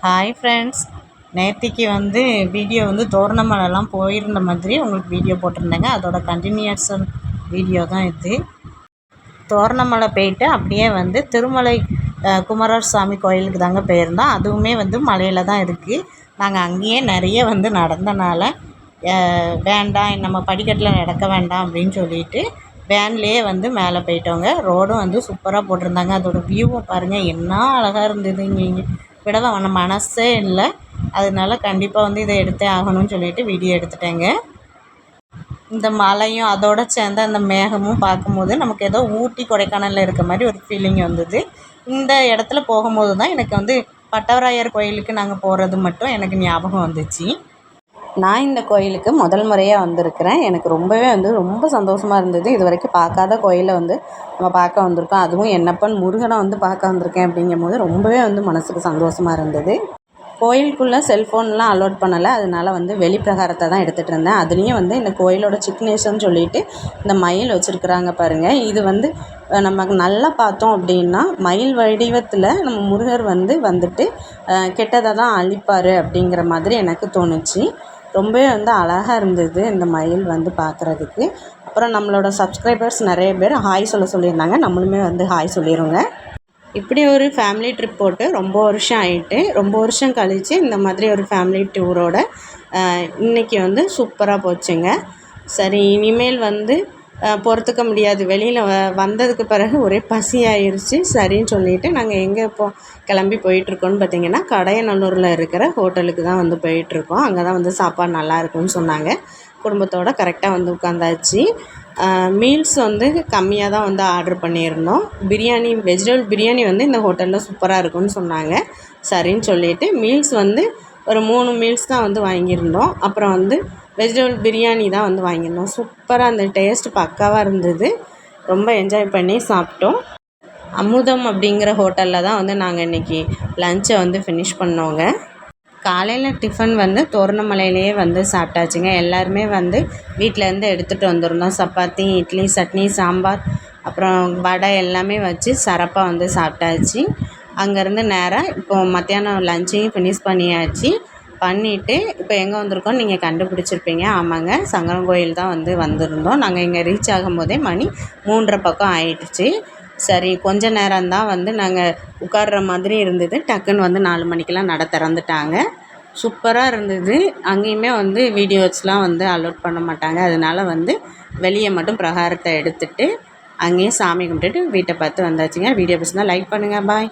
Hi friends, நேத்திக்கு video தோரணமலைலாம் போயிருந்த மாதிரி உங்களுக்கு வீடியோ போட்டிருந்தேங்க. அதோட கண்டினியூஷன் வீடியோ தான் இது. தோரணமலை போயிட்டு அப்படியே திருமலை குமரர் சாமி கோயிலுக்கு தாங்க போயிருந்தோம். அதுவுமே மலையில் தான் இருக்குது. நாங்கள் அங்கேயே நிறைய நடந்தனால வேண்டாம், நம்ம படிக்கட்டில் நடக்க வேண்டாம் அப்படின்னு சொல்லிட்டு வேன்லேயே மேலே போயிட்டோங்க. ரோடும் சூப்பராக போட்டிருந்தாங்க. அதோடய வியூவை பாருங்கள், என்ன அழகாக இருந்தது. இங்கே விடவை மனசே இல்லை. அதனால கண்டிப்பாக இதை எடுத்தே ஆகணும்னு சொல்லிட்டு வீடியோ எடுத்துட்டேங்க. இந்த மலையும் அதோடு சேர்ந்த அந்த மேகமும் பார்க்கும்போது நமக்கு ஏதோ ஊட்டி கொடைக்கானலில் இருக்க மாதிரி ஒரு ஃபீலிங் வந்தது. இந்த இடத்துல போகும்போது தான் எனக்கு பட்டவராயர் கோயிலுக்கு நாங்கள் போகிறது மட்டும் எனக்கு ஞாபகம் வந்துச்சு. நான் இந்த கோயிலுக்கு முதல் முறையாக வந்திருக்கிறேன். எனக்கு ரொம்பவே ரொம்ப சந்தோஷமாக இருந்தது. இது வரைக்கும் பார்க்காத கோயிலை நம்ம பார்க்க வந்திருக்கோம். அதுவும் என்னப்பன் முருகனை பார்க்க வந்திருக்கேன் அப்படிங்கும்போது ரொம்பவே மனசுக்கு சந்தோஷமாக இருந்தது. கோயிலுக்குள்ளே செல்ஃபோன்லாம் அலோட் பண்ணலை. அதனால் வெளிப்பிரகாரத்தை தான் எடுத்துகிட்டு இருந்தேன். அதுலேயும் இந்த கோயிலோட சிக்னேச்சர்னு சொல்லிட்டு இந்த மயில் வச்சுருக்குறாங்க பாருங்கள். இது நமக்கு நல்லா பார்த்தோம் அப்படின்னா மயில் வடிவத்தில் நம்ம முருகர் வந்துட்டு கெட்டதை தான் அழிப்பார் அப்படிங்கிற மாதிரி எனக்கு தோணுச்சு. ரொம்பவே அழகாக இருந்தது இந்த மயில் பார்க்குறதுக்கு. அப்புறம் நம்மளோட சப்ஸ்கிரைபர்ஸ் நிறைய பேர் ஹாய் சொல்லியிருந்தாங்க. நம்மளுமே ஹாய் சொல்லிடுங்க. இப்படி ஒரு ஃபேமிலி ட்ரிப் போட்டு ரொம்ப வருஷம் ஆகிட்டு, ரொம்ப வருஷம் கழித்து இந்த மாதிரி ஒரு ஃபேமிலி டூரோட இன்றைக்கி சூப்பராக போச்சுங்க. சரி, இனிமேல் பொறுத்துக்க முடியாது. வெளியில் வந்ததுக்கு பிறகு ஒரே பசி ஆயிடுச்சு. சரின்னு சொல்லிவிட்டு நாங்கள் எங்கே கிளம்பி போயிட்டுருக்கோன்னு பார்த்திங்கன்னா, கடையநல்லூரில் இருக்கிற ஹோட்டலுக்கு தான் போயிட்டுருக்கோம். அங்கே தான் சாப்பாடு நல்லா இருக்குன்னு சொன்னாங்க. குடும்பத்தோடு கரெக்டாக உட்காந்தாச்சு. மீல்ஸ் கம்மியாக தான் ஆர்டர் பண்ணியிருந்தோம். பிரியாணி, வெஜிடபிள் பிரியாணி இந்த ஹோட்டலில் சூப்பராக இருக்குன்னு சொன்னாங்க. சரின்னு சொல்லிவிட்டு மீல்ஸ் ஒரு 3 மீல்ஸ் தான் வாங்கியிருந்தோம். அப்புறம் வெஜிடபிள் பிரியாணி தான் வாங்கியிருந்தோம். சூப்பராக அந்த டேஸ்ட் பக்காவாக இருந்தது. ரொம்ப என்ஜாய் பண்ணி சாப்பிட்டோம். அமுதம் அப்படிங்கிற ஹோட்டலில் தான் நாங்கள் இன்றைக்கி லஞ்சை ஃபினிஷ் பண்ணோங்க. காலையில் டிஃபன் தோரணமலையிலேயே சாப்பிட்டாச்சுங்க. எல்லாருமே வீட்டிலேருந்து எடுத்துகிட்டு வந்திருந்தோம். சப்பாத்தி, இட்லி, சட்னி, சாம்பார், அப்புறம் வடை எல்லாமே வச்சு சிறப்பாக சாப்பிட்டாச்சு. அங்கேருந்து நேராக இப்போது மத்தியானம் லஞ்சையும் ஃபினிஷ் பண்ணிவிட்டு இப்போ எங்கே வந்திருக்கோன்னு நீங்கள் கண்டுபிடிச்சிருப்பீங்க. ஆமாங்க, சங்கரன் தான் வந்திருந்தோம். நாங்கள் இங்கே ரீச் ஆகும்போதே மணி 3:30 பக்கம் ஆயிடுச்சு. சரி, கொஞ்ச நேரம்தான் நாங்கள் உட்கார்ற மாதிரி இருந்தது. டக்குன்னு 4 மணிக்கெலாம் நட திறந்துட்டாங்க. சூப்பராக இருந்தது. அங்கேயுமே வீடியோஸ்லாம் அலோட் பண்ண மாட்டாங்க. அதனால் வெளியே மட்டும் பிரகாரத்தை எடுத்துகிட்டு அங்கேயும் சாமி கும்பிட்டுட்டு வீட்டை பார்த்து வந்தாச்சுங்க. வீடியோ பிடிச்சிருந்தா லைக் பண்ணுங்கள். பாய்.